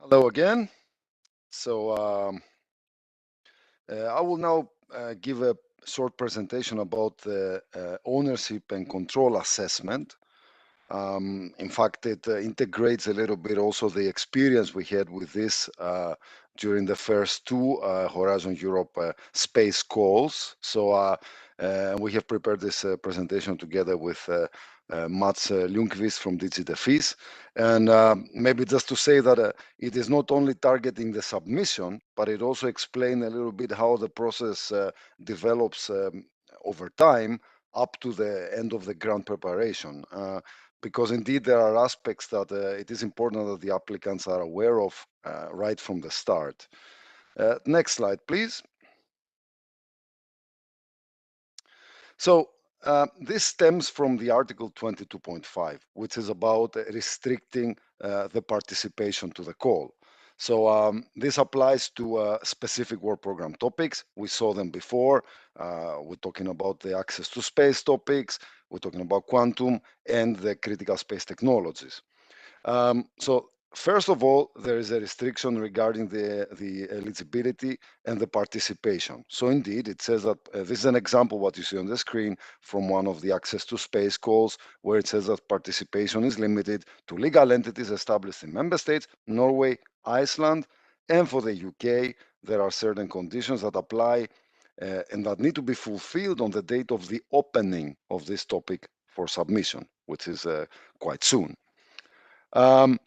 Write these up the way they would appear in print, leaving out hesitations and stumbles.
Hello again. So I will now give a short presentation about the ownership and control assessment. In fact, it integrates a little bit also the experience we had with this during the first two Horizon Europe space calls. So we have prepared this presentation together with Mats Lundqvist from DigiDefis. And maybe just to say that it is not only targeting the submission, but it also explains a little bit how the process develops over time up to the end of the grant preparation. Because indeed there are aspects that it is important that the applicants are aware of right from the start. Next slide, please. So this stems from the Article 22.5, which is about restricting the participation to the call. So this applies to specific work program topics. We saw them before. We're talking about the access to space topics. We're talking about quantum and the critical space technologies. So first of all, there is a restriction regarding the eligibility and the participation. So indeed, it says that this is an example what you see on the screen from one of the access to space calls, where it says that participation is limited to legal entities established in member states, Norway, Iceland, and for the UK, there are certain conditions that apply and that need to be fulfilled on the date of the opening of this topic for submission, which is quite soon. Um,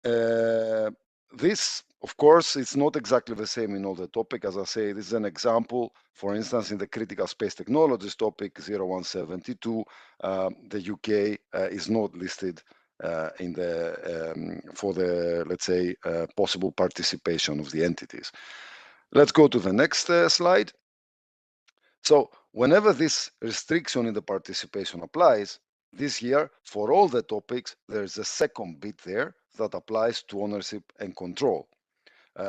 this, of course, it's not exactly the same in all the topic. As I say, this is an example. For instance, in the critical space technologies topic 0172, the UK is not listed in the for the, let's say, possible participation of the entities. Let's go to the next slide. So whenever this restriction in the participation applies, this year, for all the topics, there's a second bit there that applies to ownership and control.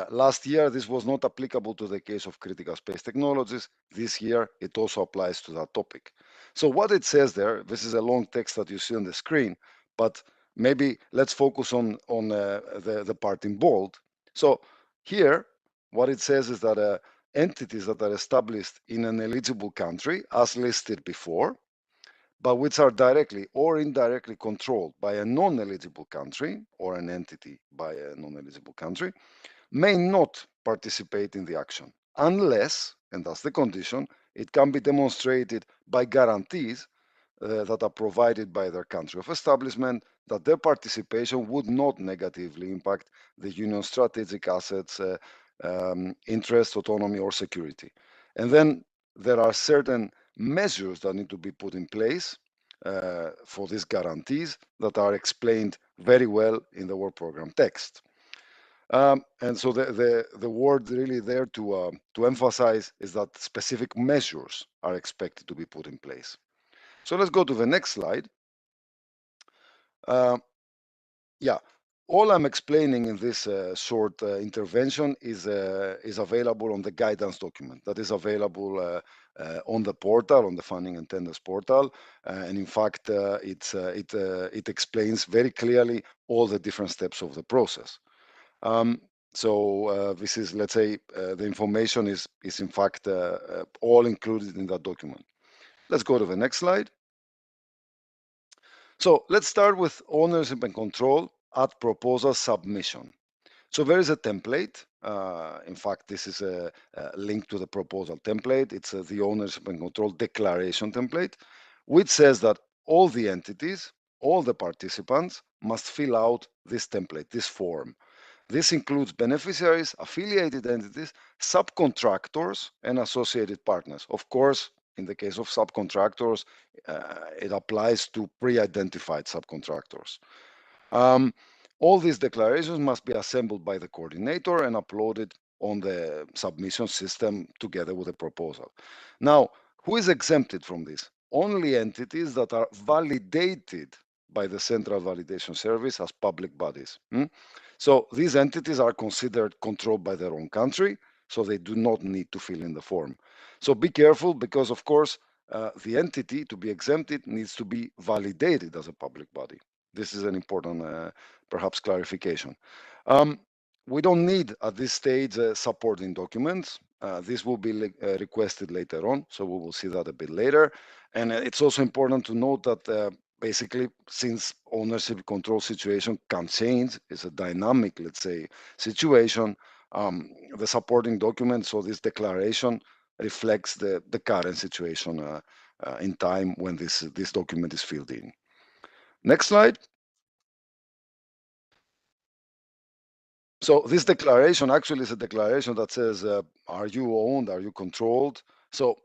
Last year, this was not applicable to the case of critical space technologies. This year, it also applies to that topic. So what it says there, this is a long text that you see on the screen, but maybe let's focus on the part in bold. So here, what it says is that entities that are established in an eligible country, as listed before, but which are directly or indirectly controlled by a non-eligible country or an entity by a non-eligible country, may not participate in the action unless, and that's the condition, it can be demonstrated by guarantees that are provided by their country of establishment that their participation would not negatively impact the union's strategic assets, interest, autonomy, or security. And then there are certain measures that need to be put in place for these guarantees that are explained very well in the work program text. And so the word really there to emphasize is that specific measures are expected to be put in place. So let's go to the next slide. Yeah, all I'm explaining in this short intervention is available on the guidance document that is available on the portal, on the funding and tenders portal, and in fact, it explains very clearly all the different steps of the process. So this is, let's say, the information is in fact all included in that document. Let's go to the next slide. So let's start with ownership and control at proposal submission. So there is a template. In fact, this is a link to the proposal template. It's the ownership and control declaration template, which says that all the entities, all the participants must fill out this template, this form. This includes beneficiaries, affiliated entities, subcontractors, and associated partners. Of course, in the case of subcontractors, it applies to pre-identified subcontractors. All these declarations must be assembled by the coordinator and uploaded on the submission system together with the proposal. Now, who is exempted from this? Only entities that are validated by the Central Validation Service as public bodies. So these entities are considered controlled by their own country, so they do not need to fill in the form. So be careful because, of course, the entity to be exempted needs to be validated as a public body. This is an important, perhaps, clarification. We don't need at this stage supporting documents. This will be requested later on, so we will see that a bit later. And it's also important to note that basically, since ownership control situation can change, it's a dynamic, let's say, situation. The supporting document, so this declaration reflects the current situation in time when this document is filled in. Next slide. So this declaration actually is a declaration that says, are you owned? Are you controlled? So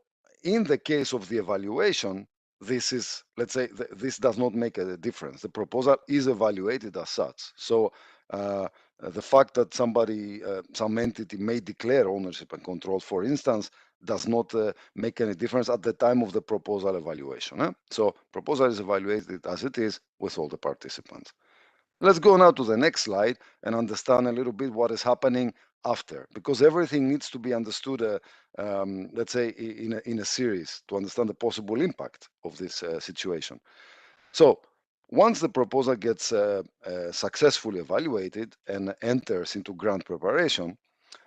in the case of the evaluation, this is, let's say, this does not make a difference. The proposal is evaluated as such. So the fact that somebody, some entity may declare ownership and control, for instance, does not make any difference at the time of the proposal evaluation. So proposal is evaluated as it is with all the participants. Let's go now to the next slide and understand a little bit what is happening after, because everything needs to be understood, let's say, in a series to understand the possible impact of this situation. So once the proposal gets successfully evaluated and enters into grant preparation,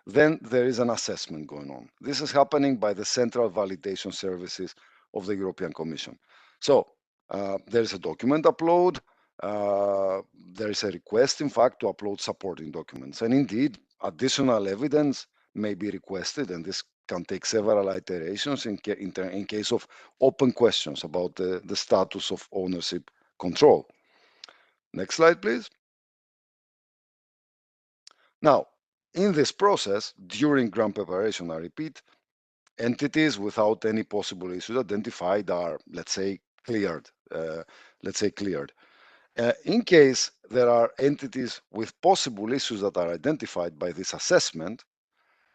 then there is an assessment going on. This is happening by the central validation services of the European Commission. So there is a document upload. There is a request, in fact, to upload supporting documents. And indeed, additional evidence may be requested, and this can take several iterations in case of open questions about the status of ownership control. Next slide, please. Now, in this process, during grant preparation, I repeat, entities without any possible issues identified are, let's say, cleared. In case there are entities with possible issues that are identified by this assessment,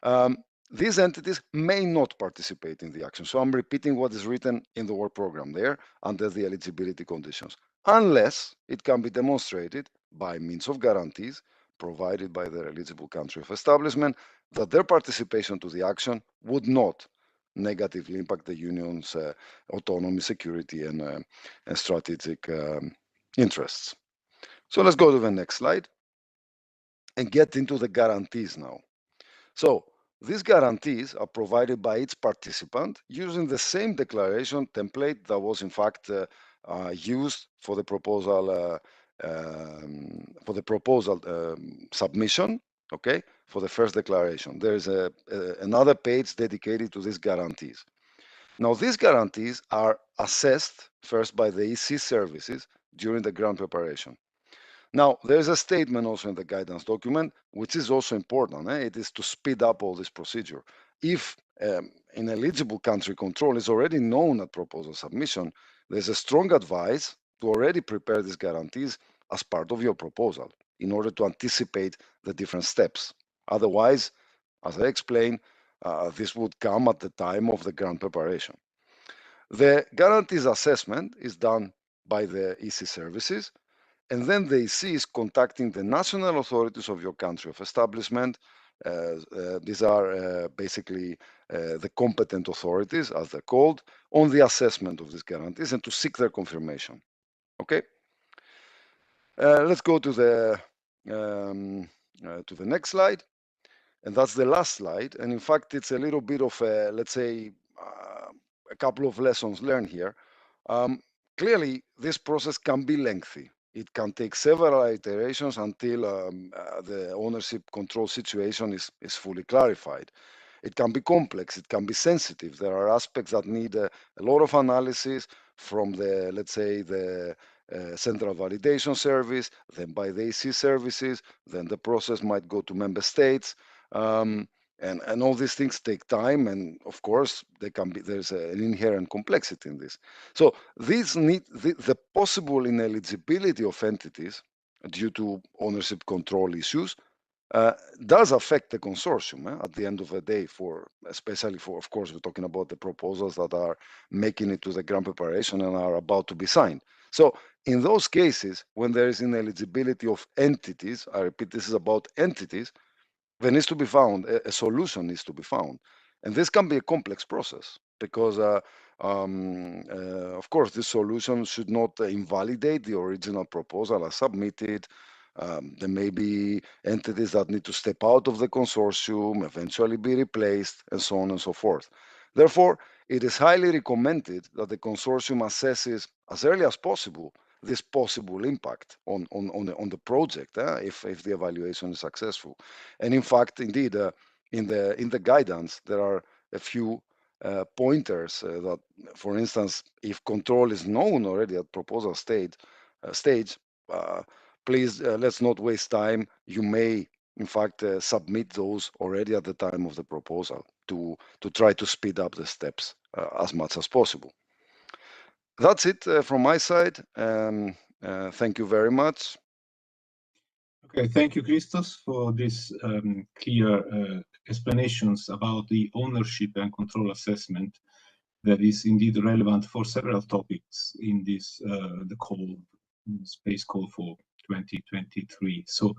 um, these entities may not participate in the action. So I'm repeating what is written in the work program there under the eligibility conditions, unless it can be demonstrated by means of guarantees provided by their eligible country of establishment that their participation to the action would not negatively impact the union's autonomy, security, and strategic interests. So let's go to the next slide and get into the guarantees now. So these guarantees are provided by each participant using the same declaration template that was in fact used for the proposal submission. Okay, for the first declaration, there is another page dedicated to these guarantees. Now, these guarantees are assessed first by the EC services during the grant preparation. Now, there's a statement also in the guidance document, which is also important. It is to speed up all this procedure. If an eligible country control is already known at proposal submission, there's a strong advice to already prepare these guarantees as part of your proposal in order to anticipate the different steps. Otherwise, as I explained, this would come at the time of the grant preparation. The guarantees assessment is done by the EC services, and then the EC is contacting the national authorities of your country of establishment. These are basically the competent authorities, as they're called, on the assessment of these guarantees and to seek their confirmation. Okay. Let's go to the next slide, and that's the last slide. And in fact, it's a little bit of a, let's say, a couple of lessons learned here. Clearly, this process can be lengthy. It can take several iterations until the ownership control situation is fully clarified. It can be complex, it can be sensitive. There are aspects that need a lot of analysis from the, let's say, the central validation service, then by the EC services, then the process might go to member states. And all these things take time, and of course there's an inherent complexity in this. So these need the possible ineligibility of entities due to ownership control issues does affect the consortium at the end of the day, especially for, of course, we're talking about the proposals that are making it to the grant preparation and are about to be signed. So in those cases, when there is ineligibility of entities, I repeat, this is about entities, there needs to be found, a solution needs to be found. And this can be a complex process because, of course, this solution should not invalidate the original proposal as submitted. There may be entities that need to step out of the consortium, eventually be replaced, and so on and so forth. Therefore, it is highly recommended that the consortium assesses as early as possible this possible impact on the project if the evaluation is successful. And in fact, indeed, in the guidance, there are a few pointers that, for instance, if control is known already at proposal stage, please let's not waste time. You may, in fact, submit those already at the time of the proposal to try to speed up the steps as much as possible. That's it from my side. Thank you very much. Okay, thank you, Christos, for these clear explanations about the ownership and control assessment that is indeed relevant for several topics in this the call, space call for 2023. So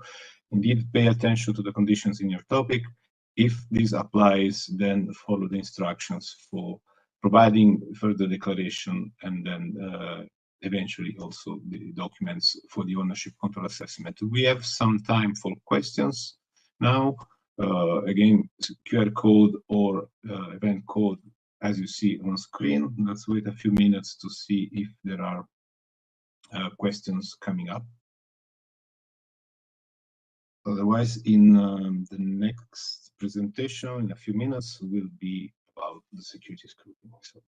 indeed pay attention to the conditions in your topic. If this applies, then follow the instructions for providing further declaration and then eventually also the documents for the ownership control assessment. We have some time for questions now. Again, QR code or event code as you see on screen. Let's wait a few minutes to see if there are questions coming up. Otherwise, in the next presentation, in a few minutes, will be about the security scrutiny. So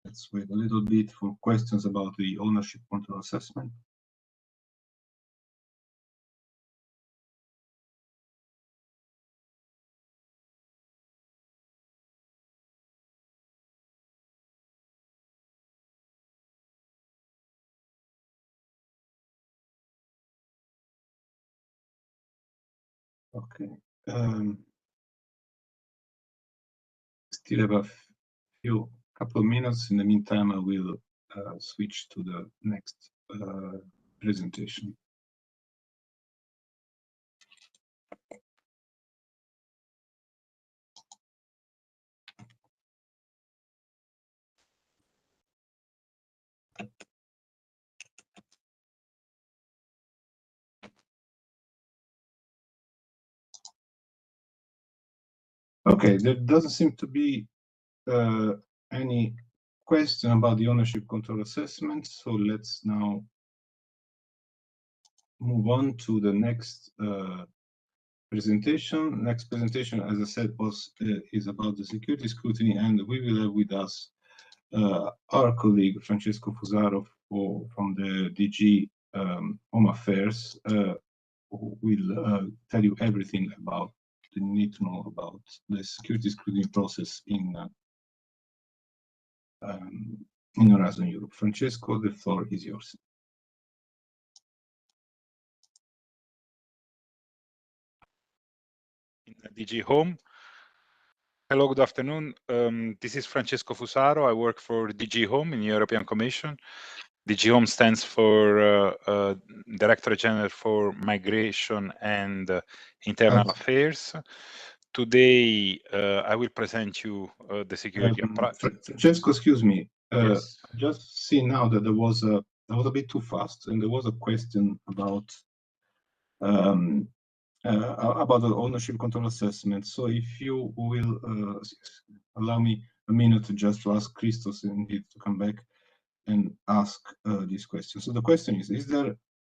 let's wait a little bit for questions about the ownership control assessment. Okay. Still have a couple of minutes. In the meantime, I will switch to the next presentation. Okay, there doesn't seem to be any question about the ownership control assessment. So let's now move on to the next presentation. Next presentation, as I said, is about the security scrutiny, and we will have with us our colleague Francesco Fusaro from the DG Home Affairs, who will tell you everything about you need to know about the security scrutiny process in Horizon Europe. Francesco, the floor is yours. In DG Home. Hello, good afternoon. This is Francesco Fusaro. I work for DG Home in the European Commission. DG Home stands for Directorate General for Migration and Internal Affairs. Today, I will present you the security. Francesco, excuse me. Yes. I just see now that there was a bit too fast, and there was a question about the ownership control assessment. So if you will allow me a minute to just ask Christos indeed to come back and ask this question. So the question is there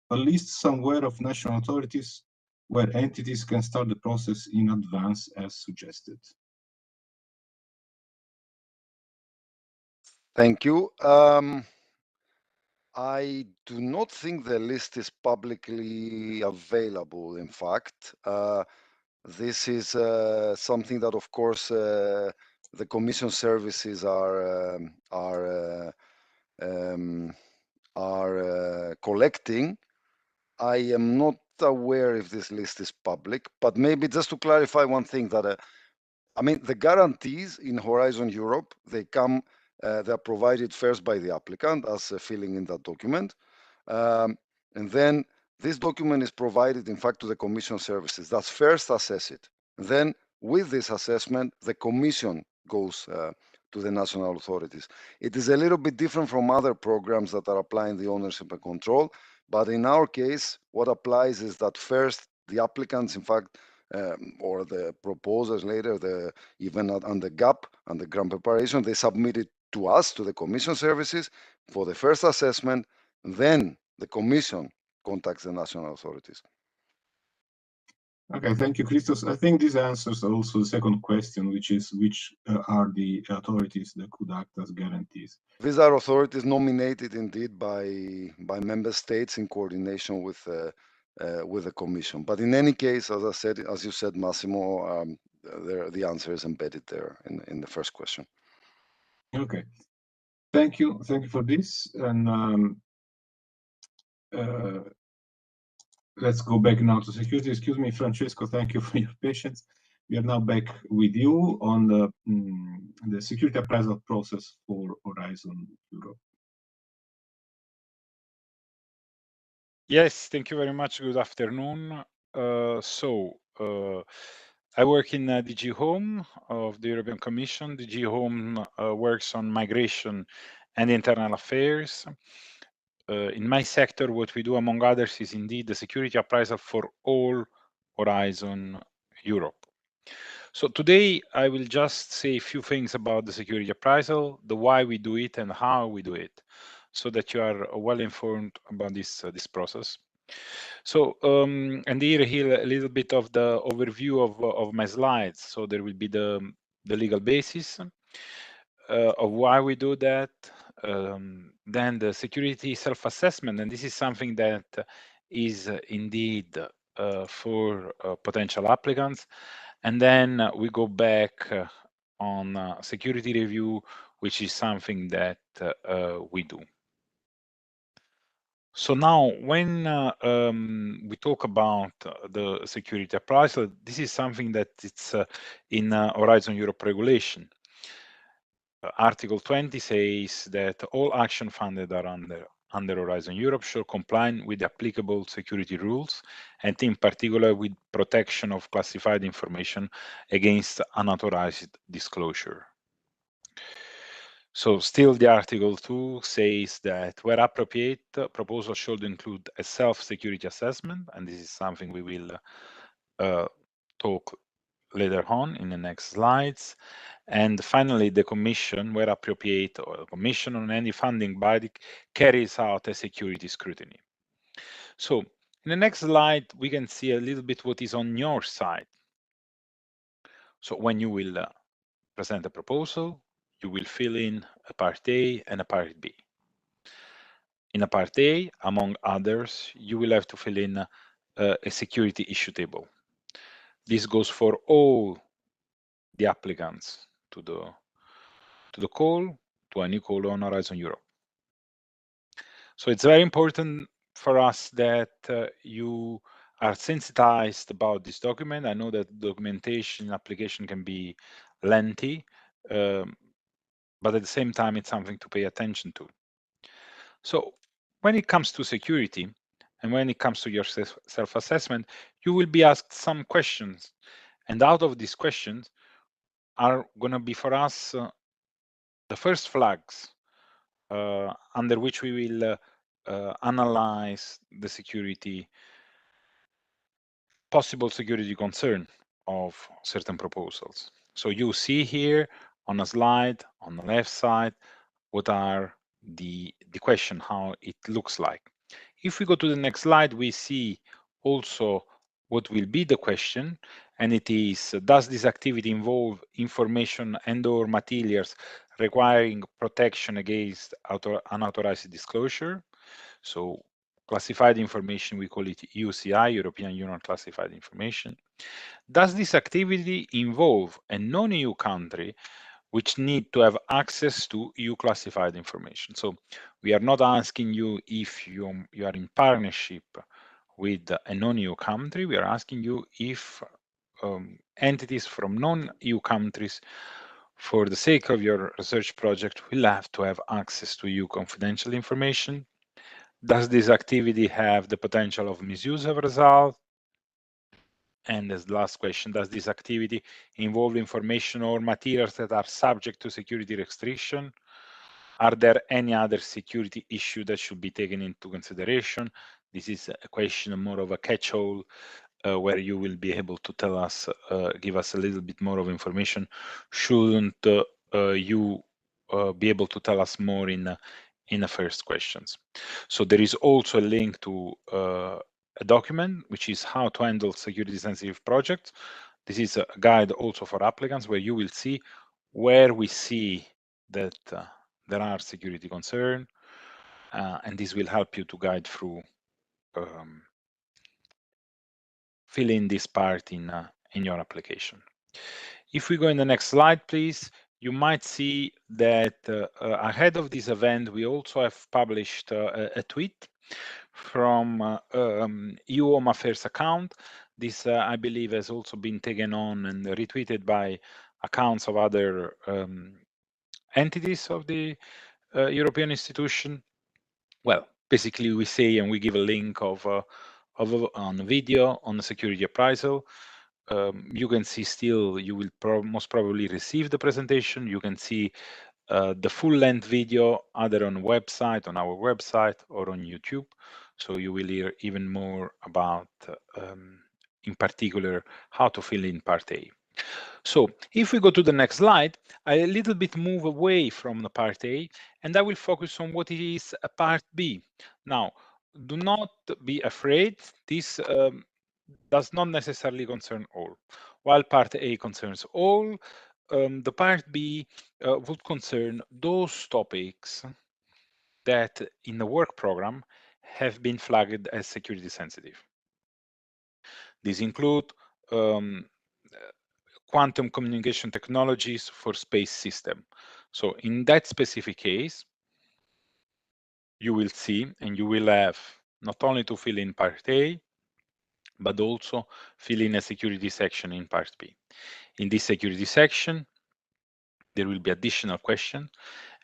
a list somewhere of national authorities where entities can start the process in advance as suggested? Thank you. I do not think the list is publicly available, in fact. This is something that, of course, the Commission services are collecting. I am not aware if this list is public, but maybe just to clarify one thing that I mean, the guarantees in Horizon Europe, they're provided first by the applicant as filling in that document. And then this document is provided, in fact, to the Commission services. That's first assess it. Then with this assessment, the Commission goes to the national authorities. It is a little bit different from other programs that are applying the ownership and control But in our case, what applies is that first, the applicants, in fact, or the proposers later, even on the GAP, on the grant preparation, they submit it to us, to the Commission services, for the first assessment. Then the Commission contacts the national authorities. Okay, thank you, Christos. I think this answers also the second question, which is which are the authorities that could act as guarantees? These are authorities nominated indeed by member states in coordination with the Commission. But in any case, as I said, as you said, Massimo, the answer is embedded there in the first question. Okay, thank you for this, and let's go back now to security. Excuse me, Francesco, thank you for your patience. We are now back with you on the security appraisal process for Horizon Europe. Yes, thank you very much. Good afternoon. I work in DG Home of the European Commission. DG Home works on migration and internal affairs. In my sector, what we do, among others, is indeed the security appraisal for all Horizon Europe. So today, I will just say a few things about the security appraisal, the why we do it and how we do it, so that you are well informed about this process. So, and here a little bit of the overview of my slides. So there will be the legal basis of why we do that. Then the security self-assessment, and this is something that is indeed for potential applicants. And then we go back on security review, which is something that we do. So now, when we talk about the security appraisal, this is something that it's in Horizon Europe regulation. Article 20 says that all action funded are under Horizon Europe shall comply with the applicable security rules, and in particular with protection of classified information against unauthorized disclosure. So still the Article 2 says that where appropriate, proposal should include a self-security assessment, and this is something we will talk later on in the next slides. And finally, the Commission, where appropriate, or the Commission on any funding body carries out a security scrutiny. So in the next slide, we can see a little bit what is on your side. So when you will present a proposal, you will fill in a Part A and a Part B. In a Part A, among others, you will have to fill in a security issue table. This goes for all the applicants to the call, to any call on Horizon Europe. So it's very important for us that you are sensitized about this document. I know that documentation application can be lengthy, but at the same time, it's something to pay attention to. So when it comes to security, and when it comes to your self-assessment, you will be asked some questions. And out of these questions are going to be for us the first flags under which we will analyze the security, possible security concern of certain proposals. So you see here on a slide on the left side what are the question, how it looks like. If we go to the next slide, we see also what will be the question, and it is, does this activity involve information and or materials requiring protection against unauthorized disclosure? So classified information, we call it UCI, European Union Classified Information. Does this activity involve a non-EU country which need to have access to EU classified information? So we are not asking you if you are in partnership with a non-EU country. We are asking you if entities from non-EU countries, for the sake of your research project, will have to have access to EU confidential information. Does this activity have the potential of misuse of result? And as the last question, does this activity involve information or materials that are subject to security restriction? Are there any other security issue that should be taken into consideration? This is a question more of a catch-all where you will be able to tell us, give us a little bit more of information. Shouldn't you be able to tell us more in the first questions? So there is also a link to a document, which is how to handle security sensitive projects. This is a guide also for applicants where you will see where we see that there are security concerns, and this will help you to guide through fill in this part in your application. If we go in the next slide, please, you might see that ahead of this event, we also have published a tweet from EU Home Affairs account. This, I believe, has also been taken on and retweeted by accounts of other entities of the European institution. Well, basically, we say and we give a link on a video on the security appraisal. You can see still, you will most probably receive the presentation. You can see the full length video either on website, on our website, or on YouTube. So you will hear even more about, in particular, how to fill in Part A. So if we go to the next slide, I a little bit move away from the Part A, and I will focus on what is a Part B. Now, do not be afraid. This does not necessarily concern all. While Part A concerns all, the Part B would concern those topics that in the work program have been flagged as security sensitive. These include quantum communication technologies for space system. So in that specific case, you will see and you will have not only to fill in Part A, but also fill in a security section in Part B. In this security section, there will be additional question.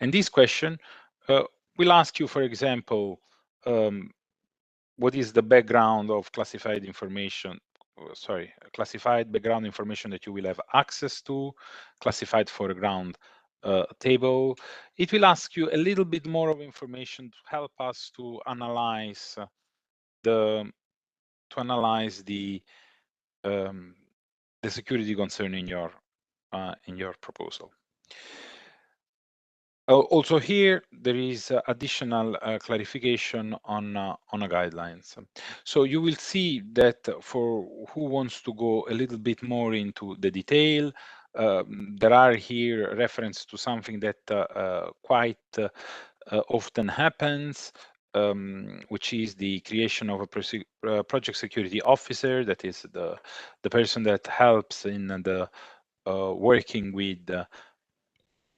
And this question will ask you, for example, what is the background of classified information, classified background information that you will have access to, classified foreground table. It will ask you a little bit more of information to help us to analyze the security concern in your proposal. Also here, there is additional clarification on guidelines. So you will see that for who wants to go a little bit more into the detail, there are here reference to something that quite often happens, which is the creation of a project security officer. That is the person that helps in the working with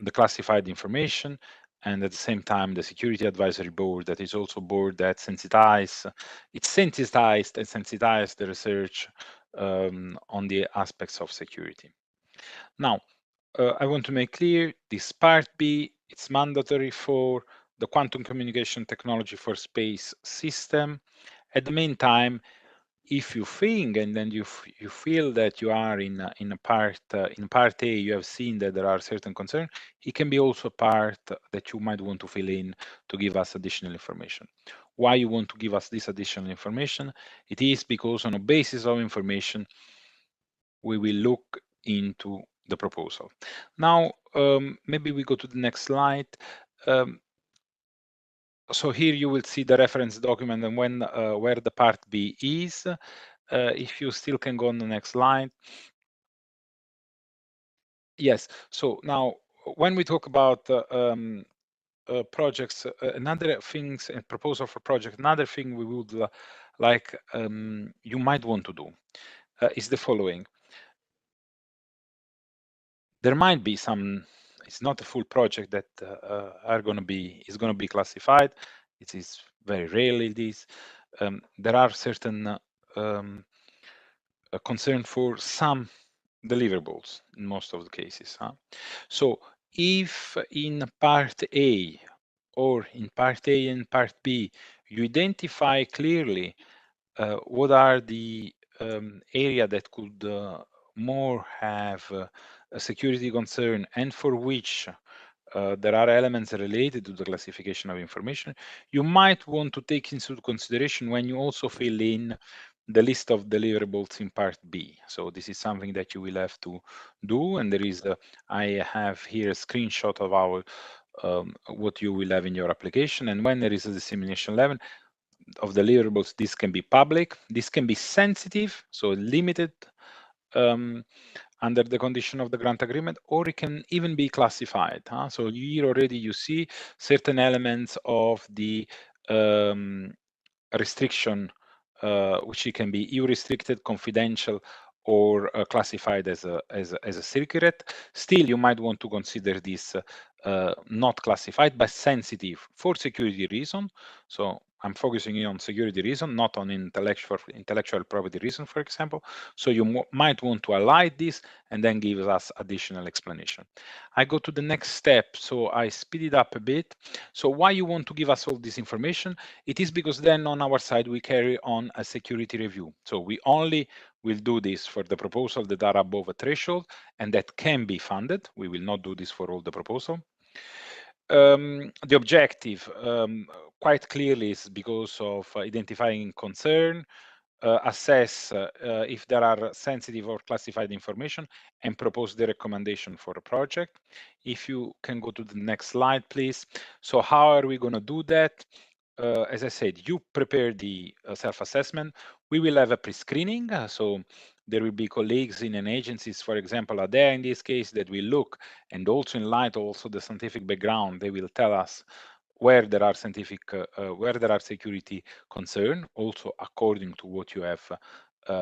the classified information, and at the same time the security advisory board, that is also a board that sensitized and sensitized the research on the aspects of security. Now, I want to make clear this Part B, it's mandatory for the quantum communication technology for space system. At the meantime, if you think and then you feel that you are in part A, you have seen that there are certain concerns, it can be also a part that you might want to fill in to give us additional information. Why you want to give us this additional information? It is because on a basis of information, we will look into the proposal. Now, maybe we go to the next slide. So here you will see the reference document and when where the Part B is. If you still can go on the next slide. Yes, so now when we talk about projects, another things and proposal for project, another thing we would like you might want to do is the following. There might be some, it's not a full project that is going to be classified. It is very rarely this. There are certain concern for some deliverables in most of the cases. So if in Part A or in Part A and Part B, you identify clearly what are the area that could more have a security concern and for which there are elements related to the classification of information you might want to take into consideration when you also fill in the list of deliverables in part B. So this is something that you will have to do, and there is I have here a screenshot of our what you will have in your application, and when there is a dissemination level of deliverables, this can be public, this can be sensitive, so limited under the condition of the grant agreement, or it can even be classified. So here already you see certain elements of the restriction, which it can be EU restricted, confidential, or classified as a secret. Still, you might want to consider this not classified but sensitive for security reason. So I'm focusing on security reason, not on intellectual property reason, for example. So you might want to highlight this and then give us additional explanation. I go to the next step, so I speed it up a bit. So why you want to give us all this information? It is because then on our side we carry on a security review. So we only will do this for the proposal that are above a threshold and that can be funded. We will not do this for all the proposal. The objective quite clearly is because of identifying concern, assess if there are sensitive or classified information, and propose the recommendation for a project. If you can go to the next slide, please. So how are we going to do that? As I said, you prepare the self-assessment. We will have a pre-screening. So there will be colleagues in an agencies, for example, ADEA in this case, that will look, and also in light also the scientific background, they will tell us where there are scientific, where there are security concern, also according to what you have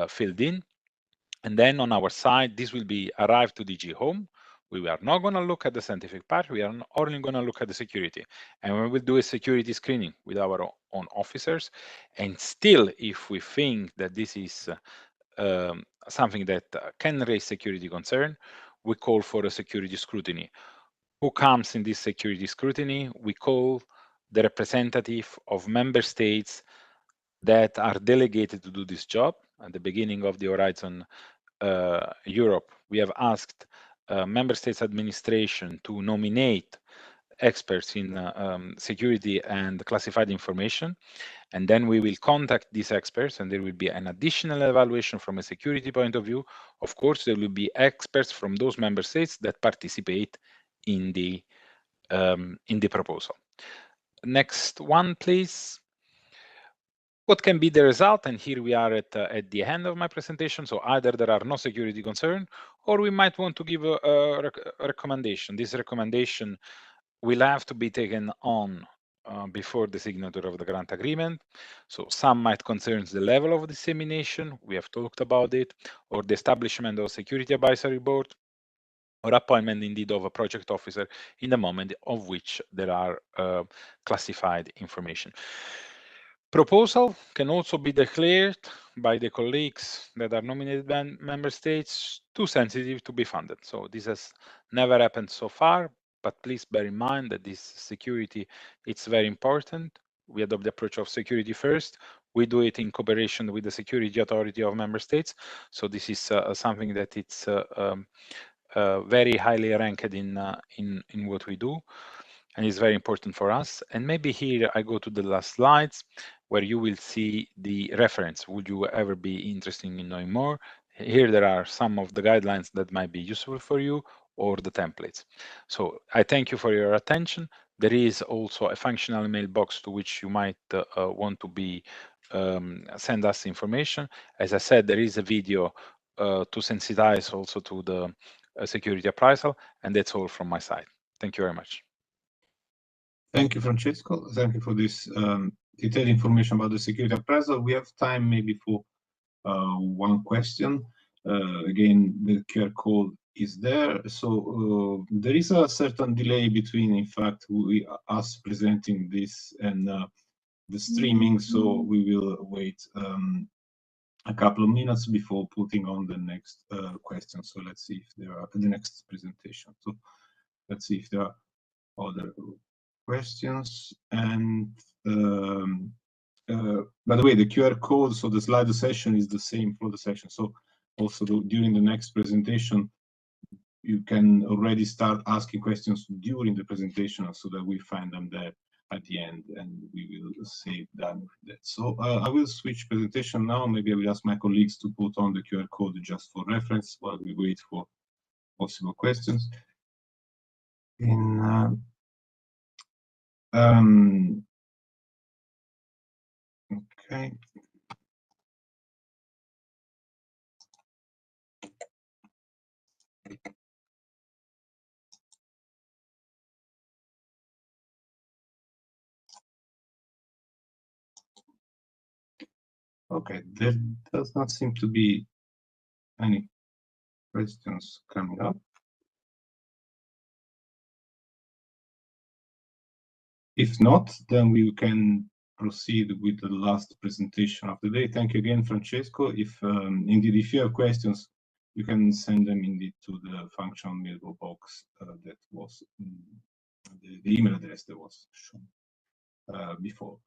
filled in. And then on our side, this will be arrived to DG Home. We are not going to look at the scientific part. We are only going to look at the security. And we will do a security screening with our own officers. And still, if we think that this is something that can raise security concern, we call for a security scrutiny. Who comes in this security scrutiny? We call the representative of member states that are delegated to do this job. At the beginning of the Horizon Europe, we have asked member states administration to nominate experts in security and classified information, and then we will contact these experts, and there will be an additional evaluation from a security point of view. Of course, there will be experts from those member states that participate in the proposal. Next one, please. What can be the result? And here we are at the end of my presentation. So either there are no security concern, or we might want to give a recommendation. This recommendation will have to be taken on before the signature of the grant agreement. So some might concern the level of dissemination, we have talked about it, or the establishment of a security advisory board, or appointment indeed of a project officer in the moment of which there are classified information. Proposal can also be declared by the colleagues that are nominated by member states too sensitive to be funded. So this has never happened so far, but please bear in mind that this security, it's very important. We adopt the approach of security first. We do it in cooperation with the security authority of member states. So this is something that it's very highly ranked in what we do, and it's very important for us. And maybe here I go to the last slides where you will see the reference. Would you ever be interested in knowing more? Here there are some of the guidelines that might be useful for you, or the templates. So I thank you for your attention. There is also a functional mailbox to which you might want to be send us information. As I said, there is a video to sensitize also to the security appraisal, and that's all from my side. Thank you very much. Thank you, Francesco. Thank you for this detailed information about the security appraisal. We have time maybe for one question. Again, the QR code is there. So there is a certain delay between, in fact, us presenting this and the streaming. So we will wait a couple of minutes before putting on the next question. So let's see if there are the next presentation. So let's see if there are other questions. And by the way, the QR code, so the Slido session is the same for the session. So also during the next presentation, you can already start asking questions during the presentation so that we find them there at the end, and we will save done with that. So I will switch presentation now. Maybe I will ask my colleagues to put on the QR code just for reference while we wait for possible questions. Okay. Okay, there does not seem to be any questions coming up. If not, then we can proceed with the last presentation of the day. Thank you again, Francesco. If indeed, if you have questions, you can send them indeed to the functional mailbox that was the email address that was shown before.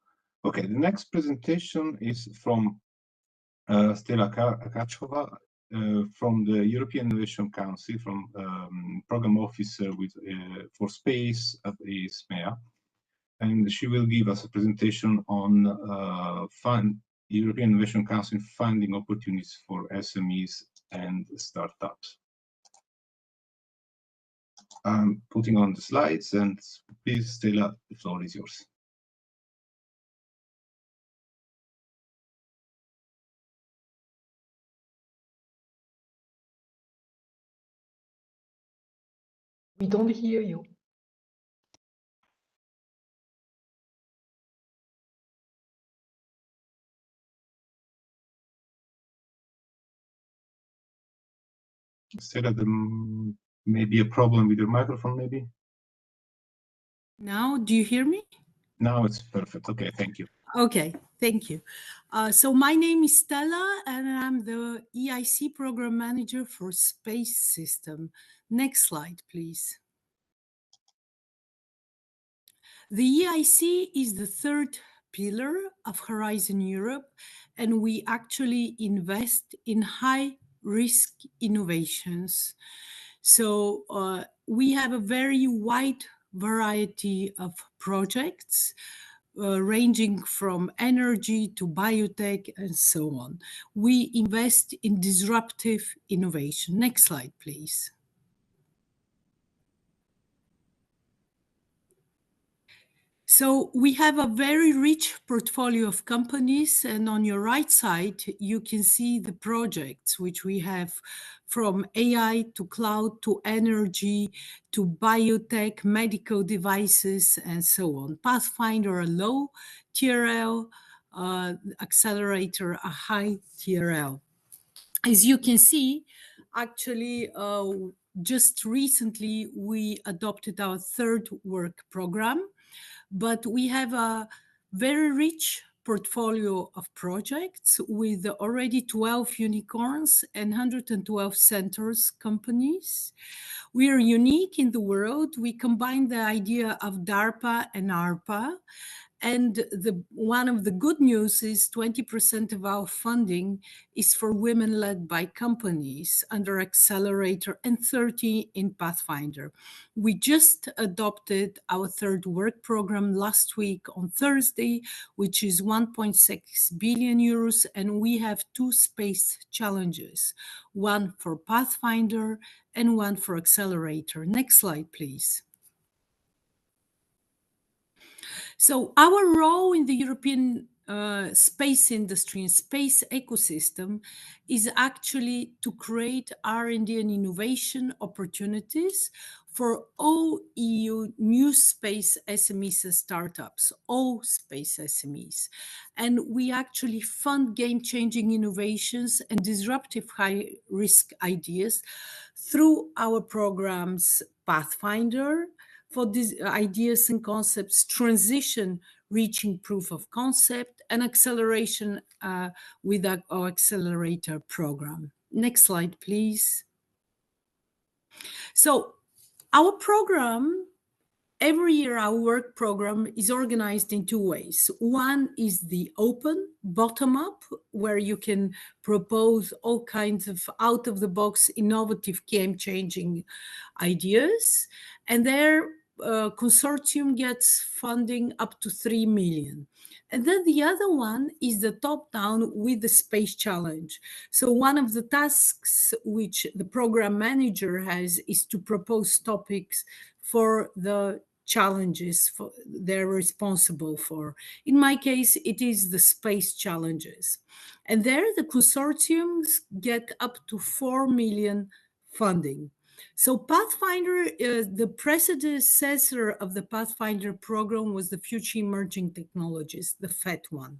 Okay, the next presentation is from Stella Kachova from the European Innovation Council, from Program Officer for Space at ESMEA. And she will give us a presentation on European Innovation Council funding opportunities for SMEs and startups. I'm putting on the slides, and please, Stella, the floor is yours. We don't hear you. Stella, there may be a problem with your microphone, maybe? Now, do you hear me? Now it's perfect. Okay, thank you. Okay, thank you. So my name is Stella, and I'm the EIC Program Manager for Space System. Next slide, please. The EIC is the third pillar of Horizon Europe, and we actually invest in high-risk innovations. So we have a very wide variety of projects, ranging from energy to biotech and so on. We invest in disruptive innovation. Next slide, please. So we have a very rich portfolio of companies, and on your right side, you can see the projects which we have, from AI to cloud to energy to biotech, medical devices, and so on. Pathfinder, a low TRL, accelerator, a high TRL. As you can see, actually, just recently, we adopted our third work program, but we have a very rich portfolio of projects with already 12 unicorns and 112 centers companies. We are unique in the world. We combine the idea of DARPA and ARPA. And one of the good news is 20% of our funding is for women led by companies under Accelerator and 30 in Pathfinder. We just adopted our third work program last week on Thursday, which is 1.6 billion euros. And we have two space challenges, one for Pathfinder and one for Accelerator. Next slide, please. So our role in the European space industry and space ecosystem is actually to create R&D and innovation opportunities for all EU new space SMEs and startups, all space SMEs. And we actually fund game-changing innovations and disruptive high-risk ideas through our programs Pathfinder, for these ideas and concepts, transition, reaching proof of concept, and acceleration with our accelerator program. Next slide, please. So our program every year our work program is organized in two ways. One is the open, bottom-up, where you can propose all kinds of out-of-the-box, innovative, game-changing ideas. And their consortium gets funding up to 3 million. And then the other one is the top-down with the space challenge. So one of the tasks which the program manager has is to propose topics for the challenges they're responsible for. In my case, it is the space challenges. And there the consortiums get up to 4 million funding. So Pathfinder, the predecessor of the Pathfinder program was the Future Emerging Technologies, the FET one.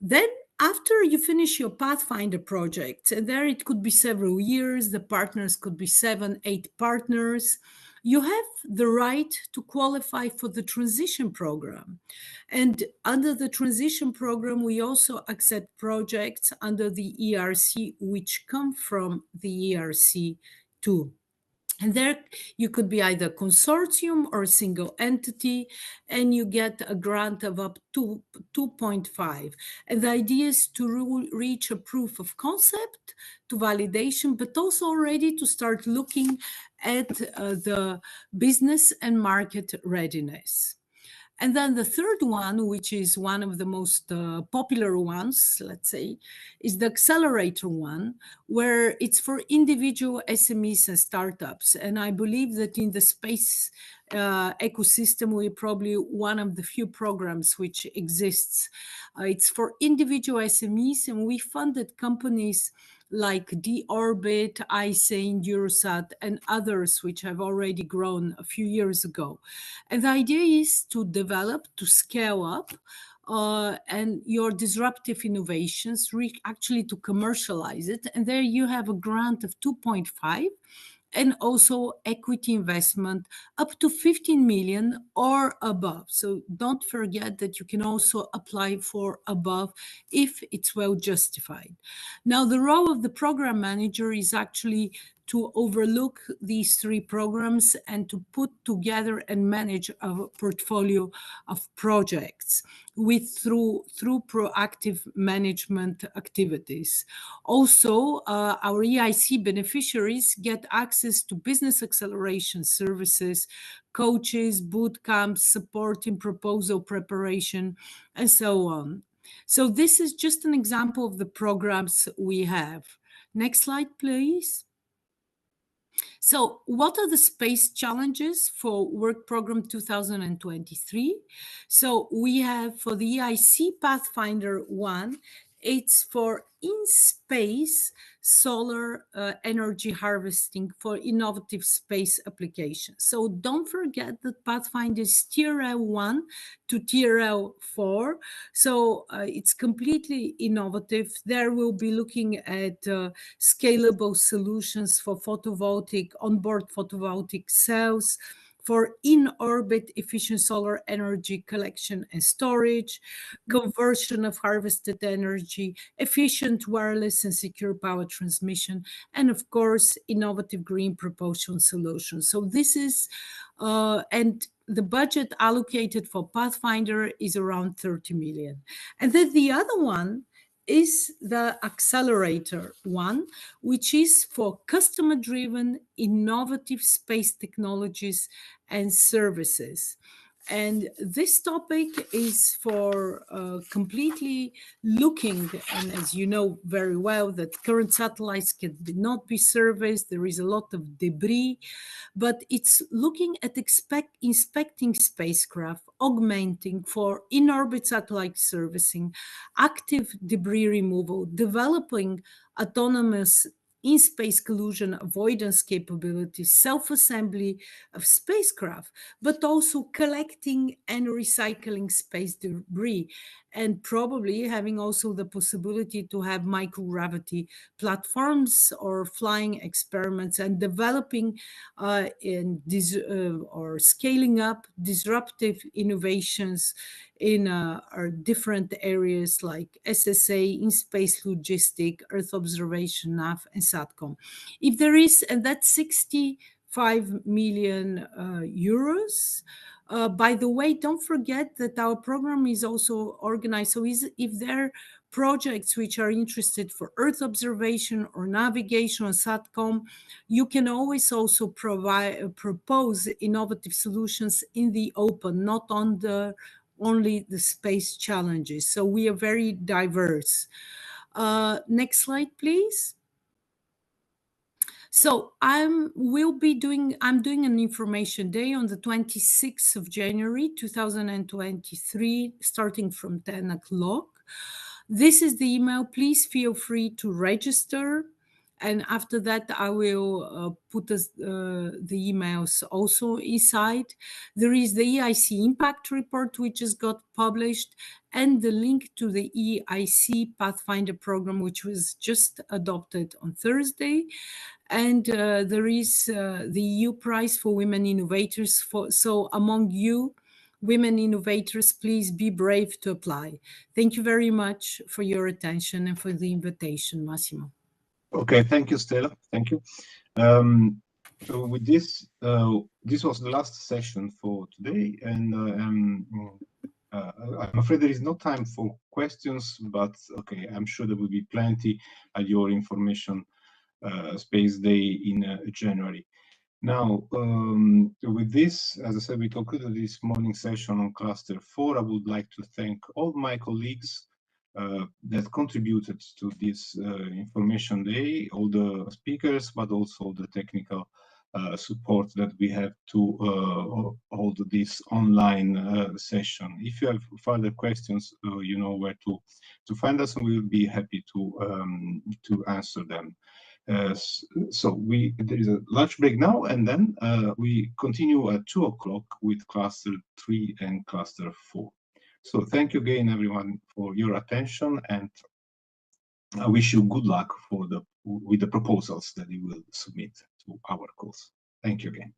Then after you finish your Pathfinder project, and there it could be several years, the partners could be 7, 8 partners, you have the right to qualify for the transition program. And under the transition program, we also accept projects under the ERC, which come from the ERC too. And there you could be either consortium or a single entity, and you get a grant of up to 2.5. And the idea is to reach a proof of concept, to validation, but also already to start looking at the business and market readiness. And then the third one, which is one of the most popular ones, let's say, is the accelerator one, where it's for individual SMEs and startups. And I believe that in the space ecosystem, we're probably one of the few programs which exists. It's for individual SMEs, and we funded companies like D-Orbit, ISANE, Eurosat, and others which have already grown a few years ago. And the idea is to develop, to scale up, and your disruptive innovations, actually to commercialize it. And there you have a grant of 2.5. And also equity investment up to 15 million or above. So don't forget that you can also apply for above if it's well justified. Now, the role of the program manager is actually to overlook these 3 programs and to put together and manage a portfolio of projects through proactive management activities. Also, our EIC beneficiaries get access to business acceleration services, coaches, boot camps, support in proposal preparation, and so on. So this is just an example of the programs we have. Next slide, please. So what are the space challenges for work program 2023? So we have for the EIC Pathfinder 1, it's for in-space solar energy harvesting for innovative space applications. So don't forget that Pathfinder is TRL 1 to TRL 4. So it's completely innovative. There we'll be looking at scalable solutions for photovoltaic, onboard photovoltaic cells, for in-orbit efficient solar energy collection and storage, conversion of harvested energy, efficient wireless and secure power transmission, and of course, innovative green propulsion solutions. So this is, and the budget allocated for Pathfinder is around 30 million. And then the other one is the accelerator one, which is for customer-driven, innovative space technologies and services. And this topic is for completely looking, and as you know very well, that current satellites cannot be serviced. There is a lot of debris, but it's looking at inspecting spacecraft, augmenting for in-orbit satellite servicing, active debris removal, developing autonomous in-space collision avoidance capabilities, self-assembly of spacecraft, but also collecting and recycling space debris, and probably having also the possibility to have microgravity platforms or flying experiments and developing or scaling up disruptive innovations in our different areas like SSA, in-space logistic, Earth observation, NAV, and SATCOM. If there is, and that's 65 5 million euros. By the way, don't forget that our program is also organized. So if there are projects which are interested for Earth observation or navigation or SATCOM, you can always also propose innovative solutions in the open, not on only the space challenges. So we are very diverse. Next slide, please. So I'm doing an information day on the 26th of January 2023, starting from 10 o'clock. This is the email. Please feel free to register. And after that, I will put the emails also inside. There is the EIC impact report, which just got published, and the link to the EIC Pathfinder program, which was just adopted on Thursday. And there is the EU prize for women innovators. So among you, women innovators, please be brave to apply. Thank you very much for your attention and for the invitation, Massimo. Okay, thank you, Stella. Thank you. So with this, this was the last session for today, and I'm afraid there is no time for questions, but okay, I'm sure there will be plenty at your information space day in January. Now, with this, as I said, we concluded this morning session on Cluster 4. I would like to thank all my colleagues that contributed to this information day, all the speakers, but also the technical support that we have to hold this online session. If you have further questions, you know where to find us, and we will be happy to answer them. So there is a lunch break now, and then we continue at 2 o'clock with Cluster 3 and Cluster 4. So thank you again, everyone, for your attention, and I wish you good luck with the proposals that you will submit to our course. Thank you again.